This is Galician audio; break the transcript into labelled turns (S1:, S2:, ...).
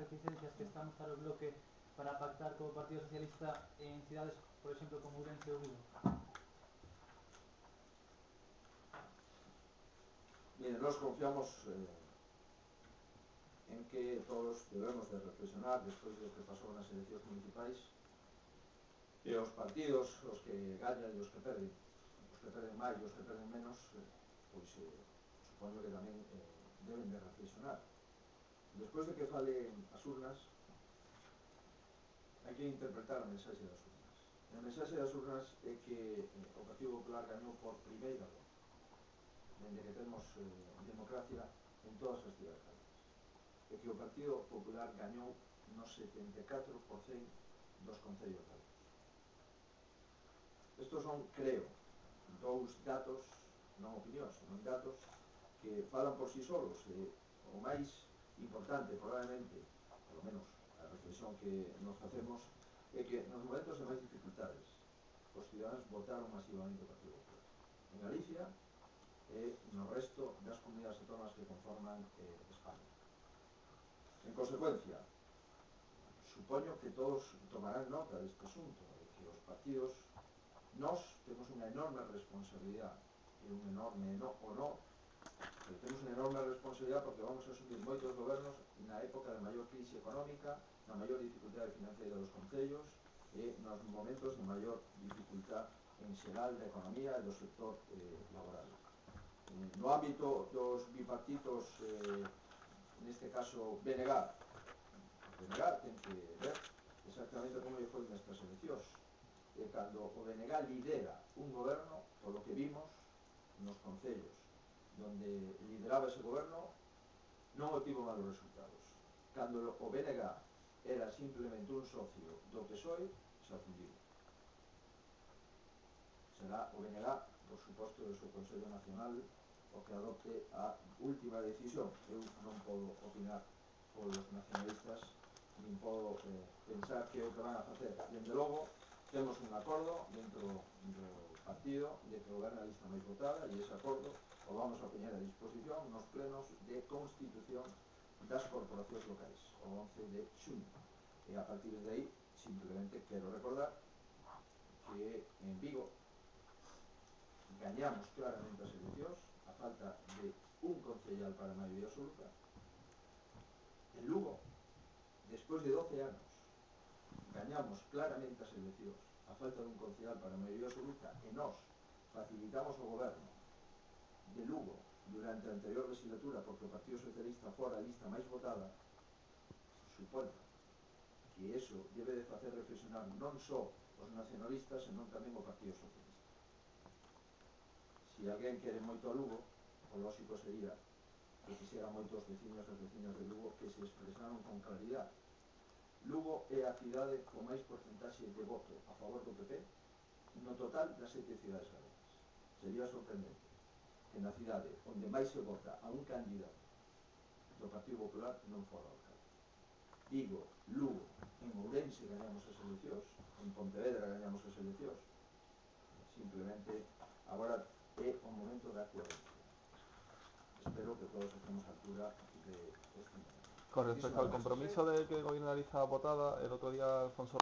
S1: reticencias que está a mostrar o Bloque para pactar co Partido Socialista en cidades, por exemplo, como Ourense ou Vigo?
S2: Mire, nós confiamos en que todos debemos de reflexionar despois do que pasou nas eleccións municipais, e os partidos, os que gañan e os que perden máis e os que perden menos, pois supoño que tamén deben de reflexionar. Despois de que falen as urnas, hai que interpretar a mensaxe das urnas. E a mensaxe das urnas é que o Partido Popular gañou por primeira vez, dende que temos democracia en todas as cidades galegas, e que o Partido Popular gañou no 74% dos concellos galegos. Estos son, creo, dous datos, non opinións, senón datos que falan por si solos. O máis importante, probablemente, polo menos a reflexión que nos facemos, é que nos momentos de máis dificultades os ciudadanos votaron masivamente o Partido Popular en Galicia e no resto das comunidades autónomas que conforman España. En consecuencia, supoño que todos tomarán nota deste asunto, de que os partidos, nós temos unha enorme responsabilidade, e un enorme honor, pero temos unha enorme responsabilidade porque vamos a asumir moitos gobernos na época de maior crise económica, na maior dificultade financiera dos concellos e nos momentos de maior dificultad en xeral da economía e do sector laboral. No ámbito dos bipartitos, neste caso BNG ten que ver exactamente como lle foi nestas eleccións. E cando o BNG lidera un goberno, polo que vimos nos concellos donde lideraba ese goberno, non obtivo malos resultados. Cando o BNG era simplemente un socio do PSOE, se afundiu. Será o BNG, por suposto, do seu Consello Nacional o que adopte a última decisión. Eu non podo opinar polos nacionalistas, nin podo pensar que é o que van a facer. Dende logo, temos un acordo dentro do partido de que goberna a lista máis votada, e ese acordo o vamos a poñer a disposición nos plenos de constitución das corporacións locais, o 11 de xuño. E a partir de aí, simplemente quero recordar que en Vigo gañamos claramente as eleccións a falta de un concellal para a maioría absoluta. En Lugo, despois de 12 anos, gañamos claramente as eleccións a falta dun concellal para a maioría absoluta, e nós facilitamos o goberno de Lugo durante a anterior legislatura porque o Partido Socialista fora a lista máis votada. Supoño que eso debe de facer reflexionar non só os nacionalistas, senón tamén o Partido Socialista. Se alguén quere moito a Lugo, o lógico sería que quixera moito os veciños e as veciñas de Lugo que se expresaron con claridade. Lugo é a cidade con máis porcentaxe de voto a favor do PP no total das 7 cidades galegas. Sería sorprendente que na cidade onde máis se vota a un candidato do Partido Popular non fora o alcalde. Vigo, Lugo, en Ourense gañamos as eleccións, en Pontevedra gañamos as eleccións. Simplemente, agora é o momento da coherencia. Espero que todos estemos a altura de este momento.
S3: Con respecto al compromiso de que gobierne la lista votada, el otro día Alfonso